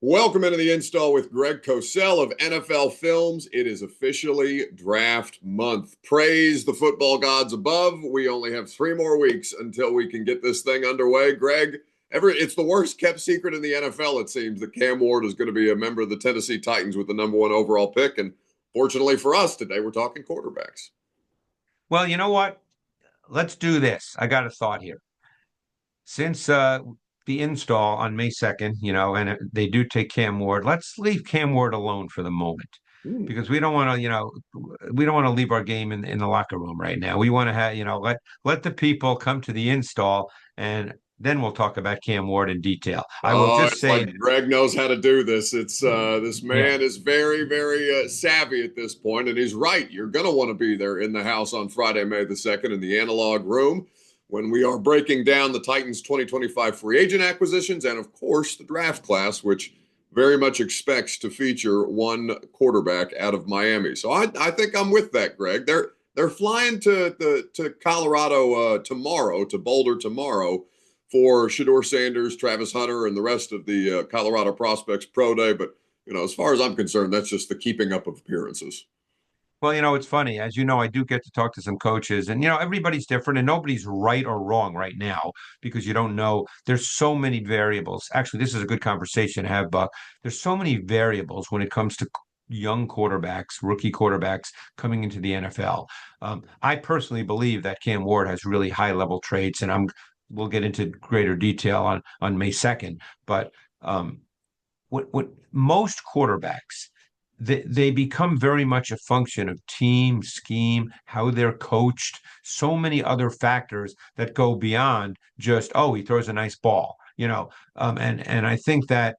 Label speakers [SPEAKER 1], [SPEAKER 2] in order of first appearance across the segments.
[SPEAKER 1] Welcome into the install with Greg Cosell of NFL Films. It is officially draft month. Praise the football gods above. We only have 3 more weeks until we can get this thing underway. Greg, it's the worst kept secret in the NFL, it seems, that Cam Ward is going to be a member of the Tennessee Titans with the #1 overall pick. And fortunately for us, today we're talking quarterbacks.
[SPEAKER 2] Well, you know what? Let's do this. I got a thought here. Since the install on May 2nd, and they do take Cam Ward, let's leave Cam Ward alone for the moment
[SPEAKER 1] Hmm.
[SPEAKER 2] because we don't want to, we don't want to leave our game in the locker room right now. We want to have, let the people come to the install and then we'll talk about Cam Ward in detail. I will
[SPEAKER 1] Oh,
[SPEAKER 2] just
[SPEAKER 1] it's
[SPEAKER 2] say
[SPEAKER 1] like
[SPEAKER 2] this.
[SPEAKER 1] Greg knows how to do this. It's this
[SPEAKER 2] Yeah.
[SPEAKER 1] man is very, very savvy at this point, and he's right. You're going to want to be there in the house on Friday, May the 2nd, in the analog room when we are breaking down the Titans 2025 free agent acquisitions and, of course, the draft class, which very much expects to feature one quarterback out of Miami. So I think I'm with that, Greg. They're flying to Colorado tomorrow, to Boulder tomorrow, for Shedeur Sanders, Travis Hunter, and the rest of the Colorado Prospects Pro Day. But, as far as I'm concerned, that's just the keeping up of appearances.
[SPEAKER 2] Well, it's funny. As you know, I do get to talk to some coaches, and everybody's different, and nobody's right or wrong right now because you don't know. There's so many variables. Actually, this is a good conversation to have, Buck. There's so many variables when it comes to young quarterbacks, rookie quarterbacks coming into the NFL. I personally believe that Cam Ward has really high level traits, and we'll get into greater detail on May 2nd. But what most quarterbacks they become very much a function of team, scheme, how they're coached, so many other factors that go beyond just, oh, he throws a nice ball, and I think that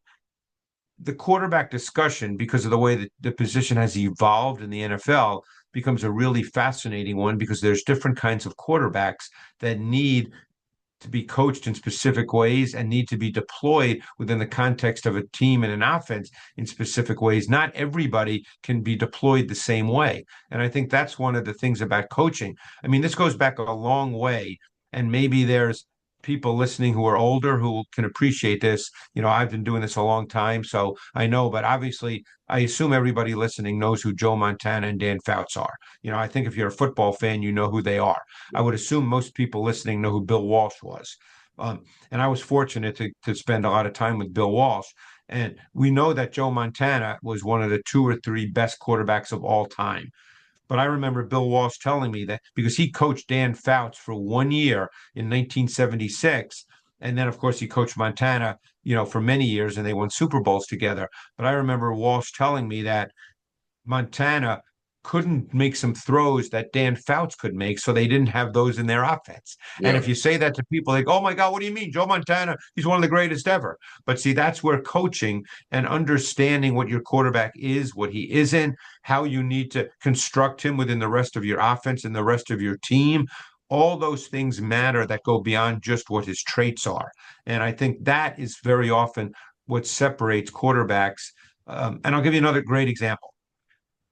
[SPEAKER 2] the quarterback discussion, because of the way that the position has evolved in the NFL, becomes a really fascinating one because there's different kinds of quarterbacks that need to be coached in specific ways and need to be deployed within the context of a team and an offense in specific ways. Not everybody can be deployed the same way. And I think that's one of the things about coaching. I mean, this goes back a long way, and maybe there's people listening who are older who can appreciate this. I've been doing this a long time, so I know, but obviously I assume everybody listening knows who Joe Montana and Dan Fouts are. I think if you're a football fan, you know who they are. I would assume most people listening know who Bill Walsh was. And I was fortunate to spend a lot of time with Bill Walsh. And we know that Joe Montana was one of the 2 or 3 best quarterbacks of all time. But I remember Bill Walsh telling me that because he coached Dan Fouts for 1 year in 1976. And then, of course, he coached Montana, for many years, and they won Super Bowls together. But I remember Walsh telling me that Montana couldn't make some throws that Dan Fouts could make, so they didn't have those in their offense. And
[SPEAKER 1] Yeah.
[SPEAKER 2] if you say that to people, they go, "Oh my God, what do you mean, Joe Montana? He's one of the greatest ever." But see, that's where coaching and understanding what your quarterback is, what he isn't, how you need to construct him within the rest of your offense and the rest of your team. All those things matter that go beyond just what his traits are. And I think that is very often what separates quarterbacks. And I'll give you another great example.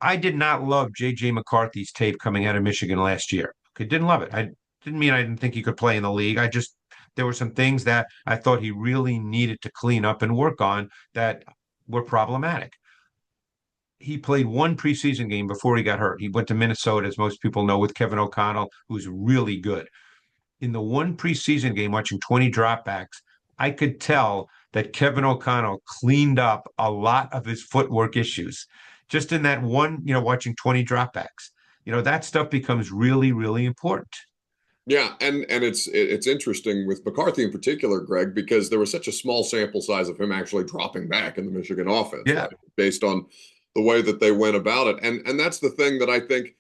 [SPEAKER 2] I did not love J.J. McCarthy's tape coming out of Michigan last year. I didn't love it. I didn't mean I didn't think he could play in the league. There were some things that I thought he really needed to clean up and work on that were problematic. He played one preseason game before he got hurt. He went to Minnesota, as most people know, with Kevin O'Connell, who's really good. In the one preseason game, watching 20 dropbacks, I could tell that Kevin O'Connell cleaned up a lot of his footwork issues just in that one, watching 20 dropbacks. That stuff becomes really, really important.
[SPEAKER 1] Yeah, and it's interesting with McCarthy in particular, Greg, because there was such a small sample size of him actually dropping back in the Michigan offense,
[SPEAKER 2] Yeah.
[SPEAKER 1] right? Based on the way that they went about it. And that's the thing that I think,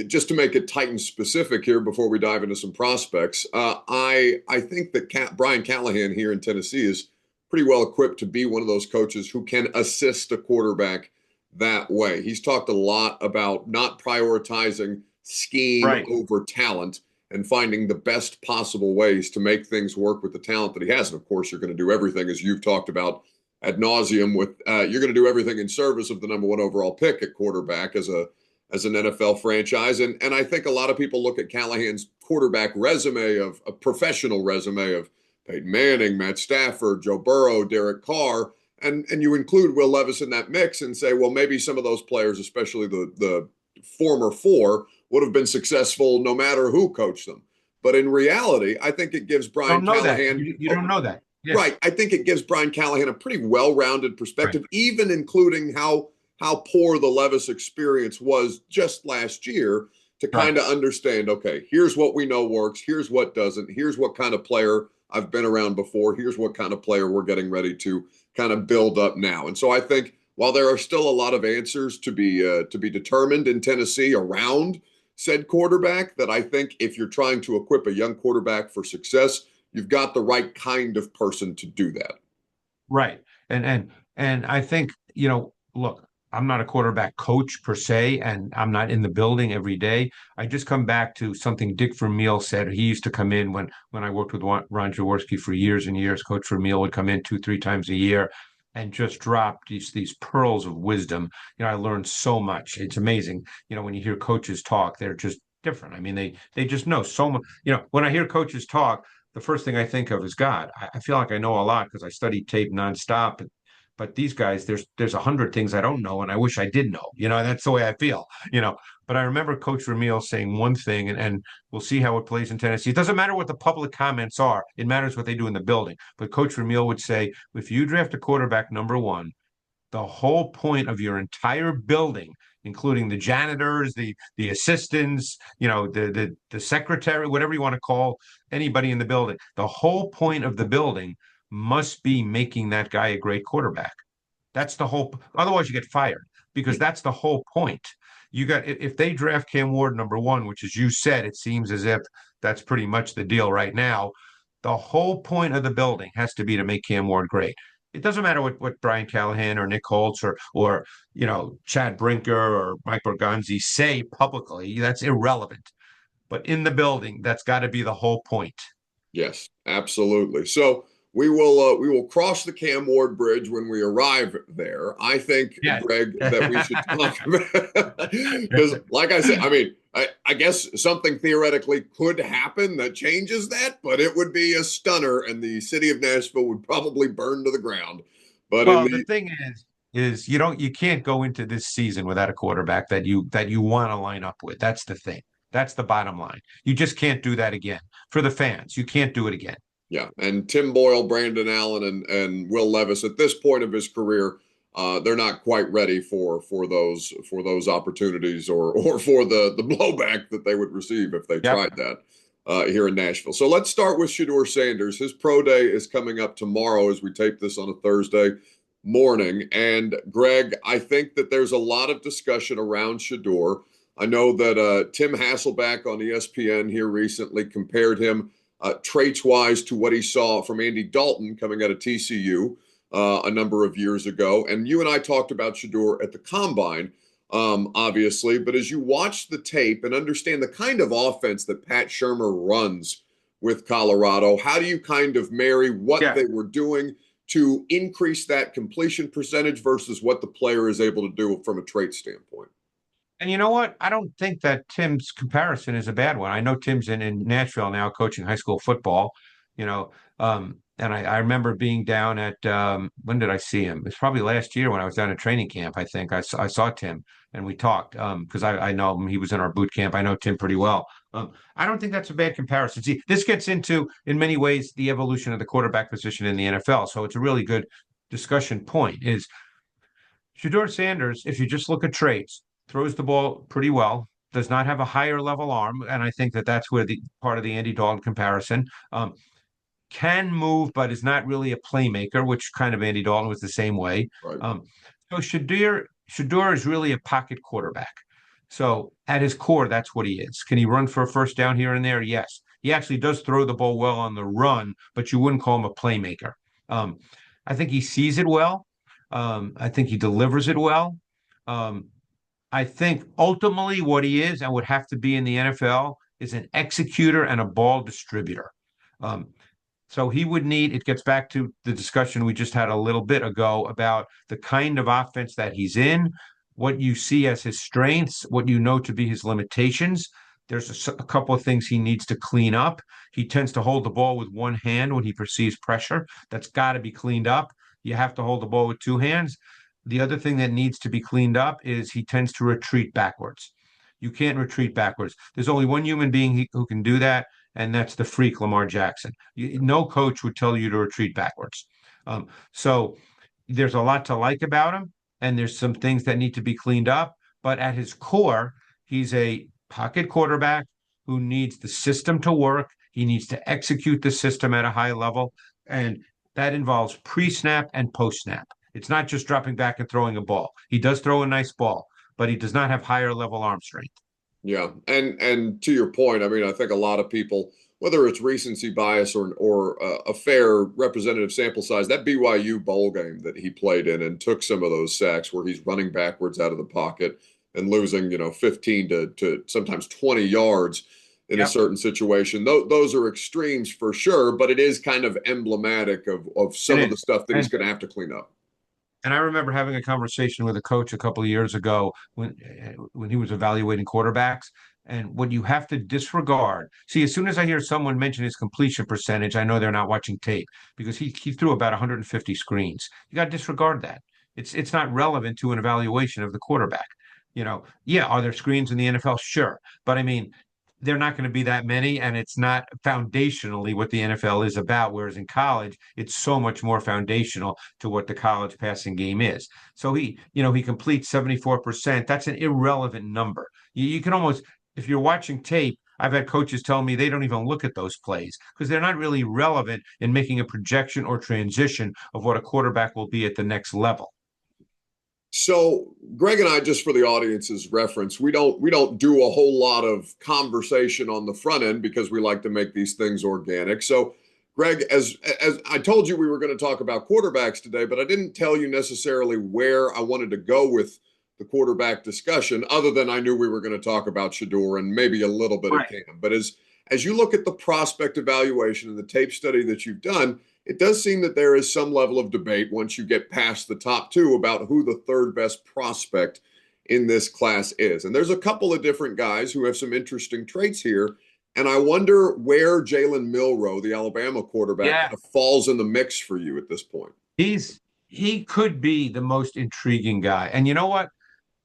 [SPEAKER 1] just to make it Titan specific here before we dive into some prospects, I think that Brian Callahan here in Tennessee is pretty well equipped to be one of those coaches who can assist a quarterback that way. He's talked a lot about not prioritizing scheme
[SPEAKER 2] Right.
[SPEAKER 1] over talent and finding the best possible ways to make things work with the talent that he has. And of course, you're going to do everything, as you've talked about ad nauseum, with you're going to do everything in service of the #1 overall pick at quarterback as an NFL franchise. And I think a lot of people look at Callahan's quarterback resume, of a professional resume, of Peyton Manning, Matt Stafford, Joe Burrow, Derek Carr, and you include Will Levis in that mix and say, well, maybe some of those players, especially the former four, would have been successful no matter who coached them. But in reality, I think it gives Brian
[SPEAKER 2] Don't know that.
[SPEAKER 1] Callahan,
[SPEAKER 2] You don't know that. Yeah.
[SPEAKER 1] right. I think it gives Brian Callahan a pretty well-rounded
[SPEAKER 2] Right.
[SPEAKER 1] perspective, even including how poor the Levis experience was just last year, to
[SPEAKER 2] Right.
[SPEAKER 1] kind of understand, okay, here's what we know works, here's what doesn't, here's what kind of player I've been around before, here's what kind of player we're getting ready to kind of build up now. And so I think while there are still a lot of answers to be determined in Tennessee around said quarterback, that I think if you're trying to equip a young quarterback for success, you've got the right kind of person to do that.
[SPEAKER 2] Right. And I think, look, I'm not a quarterback coach per se, and I'm not in the building every day. I just come back to something Dick Vermeil said. He used to come in when I worked with Ron Jaworski for years and years. Coach Vermeil would come in 2, 3 times a year and just drop these pearls of wisdom. I learned so much. It's amazing. When you hear coaches talk, they're just different. I mean, they just know so much. When I hear coaches talk, the first thing I think of is God. I feel like I know a lot because I study tape nonstop. But these guys, there's 100 things I don't know, and I wish I did know. That's the way I feel. But I remember Coach Vermeil saying one thing, and we'll see how it plays in Tennessee. It doesn't matter what the public comments are; it matters what they do in the building. But Coach Vermeil would say, if you draft a quarterback number one, the whole point of your entire building, including the janitors, the assistants, the secretary, whatever you want to call anybody in the building, the whole point of the building must be making that guy a great quarterback. That's the whole. Otherwise, you get fired because that's the whole point. You got if they draft Cam Ward number one, which as you said, it seems as if that's pretty much the deal right now. The whole point of the building has to be to make Cam Ward great. It doesn't matter what Brian Callahan or Nick Holtz or Chad Brinker or Mike Bergonzi say publicly. That's irrelevant. But in the building, that's got to be the whole point.
[SPEAKER 1] Yes, absolutely. So we will cross the Cam Ward Bridge when we arrive there. I think,
[SPEAKER 2] Yeah.
[SPEAKER 1] Greg, that we should talk about because, like I said, I mean, I guess something theoretically could happen that changes that, but it would be a stunner, and the city of Nashville would probably burn to the ground. But in
[SPEAKER 2] Well, the
[SPEAKER 1] the
[SPEAKER 2] thing is you can't go into this season without a quarterback that you want to line up with. That's the thing. That's the bottom line. You just can't do that again. For the fans, you can't do it again.
[SPEAKER 1] Yeah, and Tim Boyle, Brandon Allen, and Will Levis at this point of his career, they're not quite ready for those opportunities or for the blowback that they would receive if they
[SPEAKER 2] Yep.
[SPEAKER 1] tried that here in Nashville. So let's start with Shedeur Sanders. His pro day is coming up tomorrow as we tape this on a Thursday morning. And Greg, I think that there's a lot of discussion around Shedeur. I know that Tim Hasselback on ESPN here recently compared him traits wise to what he saw from Andy Dalton coming out of TCU a number of years ago. And you and I talked about Shedeur at the combine, obviously. But as you watch the tape and understand the kind of offense that Pat Shurmur runs with Colorado, how do you kind of marry what
[SPEAKER 2] Yeah.
[SPEAKER 1] they were doing to increase that completion percentage versus what the player is able to do from a trait standpoint?
[SPEAKER 2] And you know what? I don't think that Tim's comparison is a bad one. I know Tim's in Nashville now coaching high school football, you know. And I remember being down at when did I see him? It's probably last year when I was down at training camp, I think. I saw Tim and we talked because I know him. He was in our boot camp. I know Tim pretty well. I don't think that's a bad comparison. See, this gets into, in many ways, the evolution of the quarterback position in the NFL. So it's a really good discussion point is Shedeur Sanders, if you just look at traits, throws the ball pretty well, does not have a higher level arm, and I think that that's where the part of the Andy Dalton comparison. Can move, but is not really a playmaker, which kind of Andy Dalton was the same way.
[SPEAKER 1] Right.
[SPEAKER 2] So Shedeur is really a pocket quarterback. So at his core, that's what he is. Can he run for a first down here and there? Yes. He actually does throw the ball well on the run, but you wouldn't call him a playmaker. Um, I think he sees it well. I think he delivers it well. Um, I think ultimately what he is and would have to be in the NFL is an executor and a ball distributor. Um, so he would need, it gets back to the discussion we just had a little bit ago about the kind of offense that he's in, what you see as his strengths, what you know to be his limitations. There's a couple of things he needs to clean up. He tends to hold the ball with one hand when he perceives pressure. That's got to be cleaned up. You have to hold the ball with two hands. The other thing that needs to be cleaned up is he tends to retreat backwards. You can't retreat backwards. There's only one human being who can do that, and that's the freak Lamar Jackson. No coach would tell you to retreat backwards. So there's a lot to like about him, and there's some things that need to be cleaned up. But at his core, he's a pocket quarterback who needs the system to work. He needs to execute the system at a high level, and that involves pre-snap and post-snap. It's not just dropping back and throwing a ball. He does throw a nice ball, but he does not have higher level arm strength.
[SPEAKER 1] Yeah, and to your point, I mean, I think a lot of people, whether it's recency bias or a fair representative sample size, that BYU bowl game that he played in and took some of those sacks where he's running backwards out of the pocket and losing, 15 to sometimes 20 yards in a
[SPEAKER 2] Yep.
[SPEAKER 1] certain situation. Those are extremes for sure, but it is kind of emblematic of
[SPEAKER 2] It
[SPEAKER 1] some of the
[SPEAKER 2] is.
[SPEAKER 1] stuff that he's
[SPEAKER 2] And
[SPEAKER 1] going to have to clean up.
[SPEAKER 2] And I remember having a conversation with a coach a couple of years ago when he was evaluating quarterbacks. And what you have to disregard, see, as soon as I hear someone mention his completion percentage, I know they're not watching tape because he threw about 150 screens. You got to disregard that. It's not relevant to an evaluation of the quarterback. Yeah, are there screens in the NFL? Sure. But I mean, they're not going to be that many, and it's not foundationally what the NFL is about. Whereas in college, it's so much more foundational to what the college passing game is. So he completes 74%. That's an irrelevant number. You can almost, if you're watching tape, I've had coaches tell me they don't even look at those plays because they're not really relevant in making a projection or transition of what a quarterback will be at the next level.
[SPEAKER 1] So Greg and I, just for the audience's reference, we don't do a whole lot of conversation on the front end because we like to make these things organic. So Greg, as I told you we were going to talk about quarterbacks today, but I didn't tell you necessarily where I wanted to go with the quarterback discussion, other than I knew we were going to talk about Shador and maybe a little bit of
[SPEAKER 2] Right.
[SPEAKER 1] Cam. But as you look at the prospect evaluation and the tape study that you've done, it does seem that there is some level of debate once you get past the top two about who the third best prospect in this class is. And there's a couple of different guys who have some interesting traits here. And I wonder where Jalen Milroe, the Alabama quarterback,
[SPEAKER 2] Yeah,
[SPEAKER 1] kind of falls in the mix for you at this point.
[SPEAKER 2] he could be the most intriguing guy. And you know what?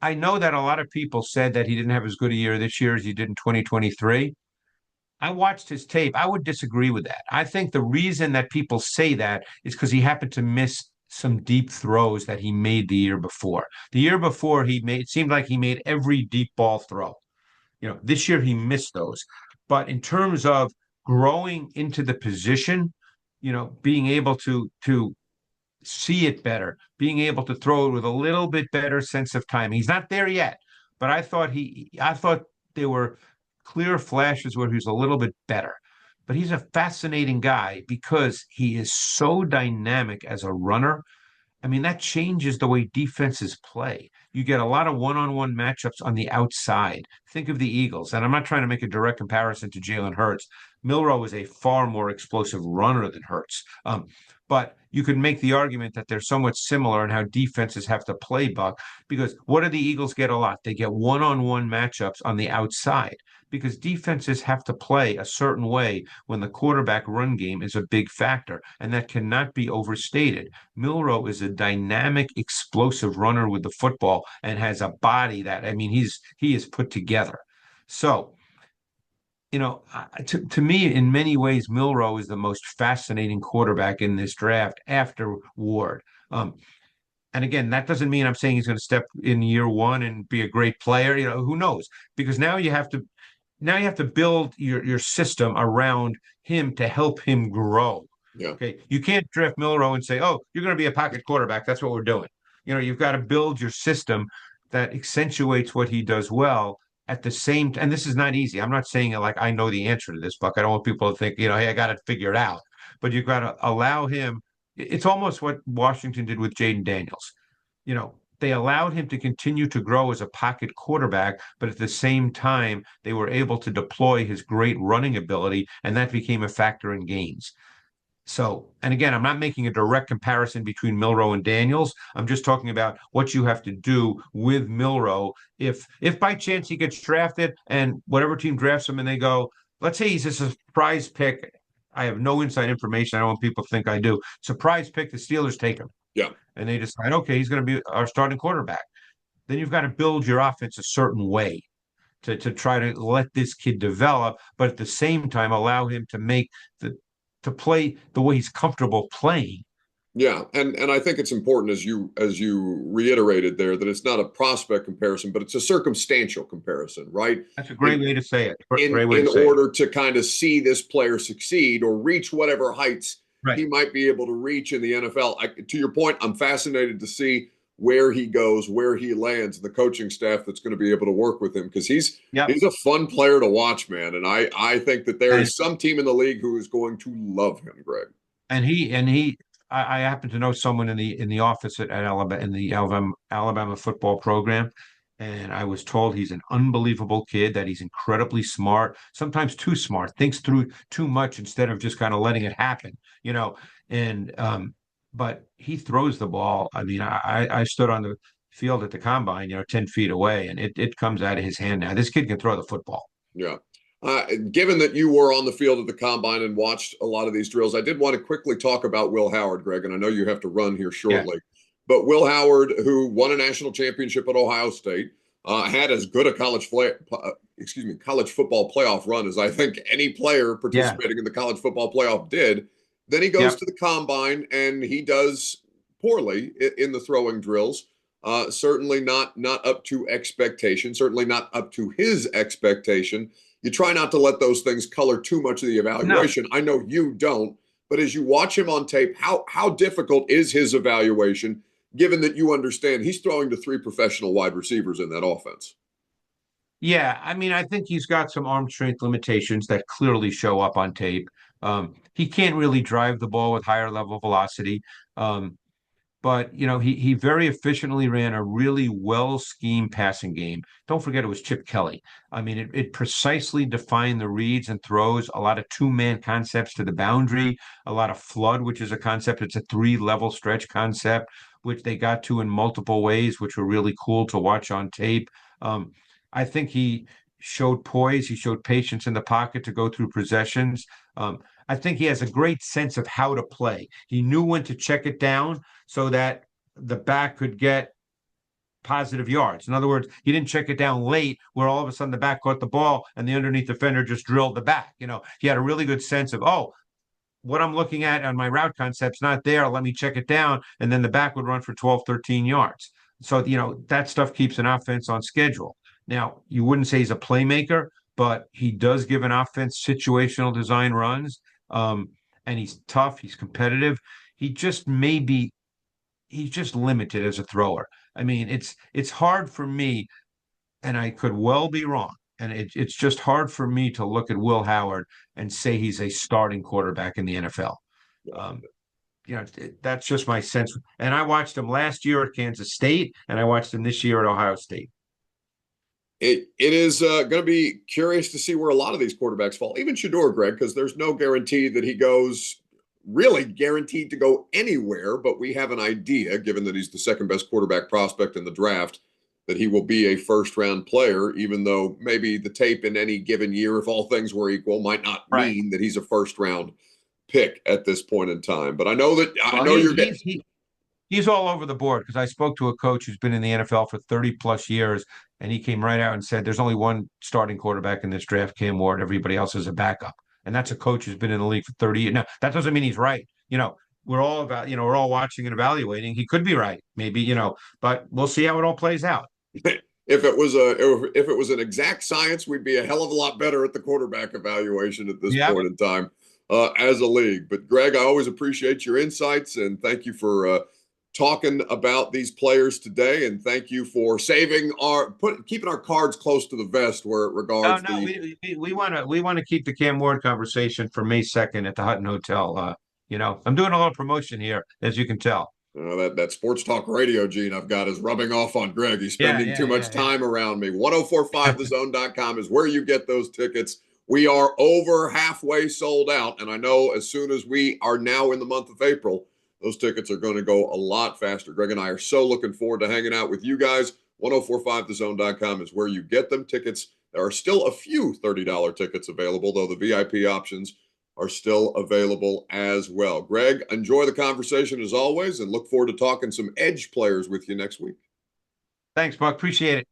[SPEAKER 2] I know that a lot of people said that he didn't have as good a year this year as he did in 2023. I watched his tape. I would disagree with that. I think the reason that people say that is because he happened to miss some deep throws that he made the year before. The year before, it seemed like he made every deep ball throw. This year he missed those. But in terms of growing into the position, being able to see it better, being able to throw it with a little bit better sense of time. He's not there yet, but I thought there were clear flashes where he was a little bit better. But he's a fascinating guy because he is so dynamic as a runner. I mean, that changes the way defenses play. You get a lot of one-on-one matchups on the outside. Think of the Eagles, and I'm not trying to make a direct comparison to Jalen Hurts. Milroe is a far more explosive runner than Hurts. But you could make the argument that they're somewhat similar in how defenses have to play, Buck, because what do the Eagles get a lot? They get one-on-one matchups on the outside because defenses have to play a certain way when the quarterback run game is a big factor, and that cannot be overstated. Milroe is a dynamic, explosive runner with the football and has a body that, I mean, he is put together. So, to me, in many ways, Milroe is the most fascinating quarterback in this draft after Ward. And again, that doesn't mean I'm saying he's going to step in year one and be a great player. Who knows? Because now you have to build your system around him to help him grow.
[SPEAKER 1] Yeah.
[SPEAKER 2] Okay. You can't draft Milroe and say, oh, you're going to be a pocket quarterback. That's what we're doing. You've got to build your system that accentuates what he does well at the same time. And this is not easy. I'm not saying it like I know the answer to this, Buck. I don't want people to think, hey, I got it figured out. But you've got to allow him. It's almost what Washington did with Jaden Daniels. They allowed him to continue to grow as a pocket quarterback, but at the same time, they were able to deploy his great running ability, and that became a factor in gains. So, and again, I'm not making a direct comparison between Milroe and Daniels. I'm just talking about what you have to do with Milroe if by chance he gets drafted and whatever team drafts him and they go, let's say he's a surprise pick. I have no inside information. I don't want people to think I do. Surprise pick, the Steelers take him.
[SPEAKER 1] Yeah.
[SPEAKER 2] and they decide, okay, he's going to be our starting quarterback. Then you've got to build your offense a certain way to try to let this kid develop, but at the same time allow him to make the to play the way he's comfortable playing.
[SPEAKER 1] Yeah, and I think it's important as you reiterated there that it's not a prospect comparison, but it's a circumstantial comparison, right?
[SPEAKER 2] That's a great
[SPEAKER 1] In
[SPEAKER 2] way to say it. Great way
[SPEAKER 1] in
[SPEAKER 2] to say it.
[SPEAKER 1] order to kind of see this player succeed or reach whatever heights
[SPEAKER 2] Right.
[SPEAKER 1] he might be able to reach in the NFL. To your point, I'm fascinated to see where he goes, where he lands, the coaching staff that's going to be able to work with him because
[SPEAKER 2] Yep.
[SPEAKER 1] he's a fun player to watch, man. And I think that there
[SPEAKER 2] And
[SPEAKER 1] is some team in the league who is going to love him, Greg.
[SPEAKER 2] and he I happen to know someone in the office at Alabama in the Alabama football program. And I was told he's an unbelievable kid, that he's incredibly smart, sometimes too smart, thinks through too much instead of just kind of letting it happen, you know. And but he throws the ball. I mean, I stood on the field at the combine, 10 feet away, and it comes out of his hand now. This kid can throw the football.
[SPEAKER 1] Yeah. Given that you were on the field at the combine and watched a lot of these drills, I did want to quickly talk about Will Howard, Greg, and I know you have to run here
[SPEAKER 2] Yeah.
[SPEAKER 1] shortly. But Will Howard, who won a national championship at Ohio State, had as good a college football playoff run as I think any player
[SPEAKER 2] Yeah.
[SPEAKER 1] participating in the college football playoff did. Then he goes
[SPEAKER 2] Yep.
[SPEAKER 1] to the combine and he does poorly in the throwing drills. Certainly not up to expectation. Certainly not up to his expectation. You try not to let those things color too much of the
[SPEAKER 2] No.
[SPEAKER 1] evaluation. I know you don't, but as you watch him on tape, how difficult is his evaluation, given that you understand he's throwing to three professional wide receivers in that offense?
[SPEAKER 2] Yeah, I mean, I think he's got some arm strength limitations that clearly show up on tape. He can't really drive the ball with higher level velocity. Um, but he very efficiently ran a really well schemed passing game. Don't forget it was Chip Kelly. I mean, it precisely defined the reads and throws, a lot of two-man concepts to the boundary, a lot of flood, which is a concept. It's a three-level stretch concept, which they got to in multiple ways, which were really cool to watch on tape. I think he showed poise, he showed patience in the pocket to go through possessions. I think he has a great sense of how to play. He knew when to check it down so that the back could get positive yards. In other words, he didn't check it down late where all of a sudden the back caught the ball and the underneath defender just drilled the back. He had a really good sense of, oh, what I'm looking at on my route concept's not there. Let me check it down. And then the back would run for 12, 13 yards. So, that stuff keeps an offense on schedule. Now, you wouldn't say he's a playmaker, but he does give an offense situational design runs. And he's tough. He's competitive. He just maybe he's just limited as a thrower. I mean, it's hard for me, and I could well be wrong. And it's just hard for me to look at Will Howard and say he's a starting quarterback in the NFL. Um, that's just my sense. And I watched him last year at Kansas State, and I watched him this year at Ohio State.
[SPEAKER 1] It is going to be curious to see where a lot of these quarterbacks fall, even Shador, Greg, because there's no guarantee that he goes really guaranteed to go anywhere. But we have an idea, given that he's the second best quarterback prospect in the draft, that he will be a first round player, even though maybe the tape in any given year, if all things were equal, might not
[SPEAKER 2] Right.
[SPEAKER 1] mean that he's a first round pick at this point in time. But I
[SPEAKER 2] Well,
[SPEAKER 1] know you're getting.
[SPEAKER 2] he's all over the board because I spoke to a coach who's been in the NFL for 30 plus years, and he came right out and said, there's only one starting quarterback in this draft, Cam Ward. Everybody else is a backup. And that's a coach who's been in the league for 30 years. Now, that doesn't mean he's right. We're all watching and evaluating. He could be right, maybe, but we'll see how it all plays out.
[SPEAKER 1] If it was an exact science, we'd be a hell of a lot better at the quarterback evaluation at this
[SPEAKER 2] Yeah.
[SPEAKER 1] point in time as a league. But Greg, I always appreciate your insights and thank you for talking about these players today. And thank you for keeping our cards close to the vest where it
[SPEAKER 2] Oh
[SPEAKER 1] regards
[SPEAKER 2] no,
[SPEAKER 1] the.
[SPEAKER 2] we want to keep the Cam Ward conversation for May 2nd at the Hutton Hotel. I'm doing a little promotion here, as you can tell.
[SPEAKER 1] That sports talk radio gene I've got is rubbing off on Greg. He's
[SPEAKER 2] Yeah,
[SPEAKER 1] spending
[SPEAKER 2] yeah,
[SPEAKER 1] too much
[SPEAKER 2] yeah, yeah.
[SPEAKER 1] time around me. 1045thezone.com is where you get those tickets. We are over halfway sold out. And I know as soon as we are now in the month of April, those tickets are going to go a lot faster. Greg and I are so looking forward to hanging out with you guys. 1045thezone.com is where you get them tickets. There are still a few $30 tickets available, though the VIP options are still available as well. Greg, enjoy the conversation as always, and look forward to talking some edge players with you next week.
[SPEAKER 2] Thanks, Buck. Appreciate it.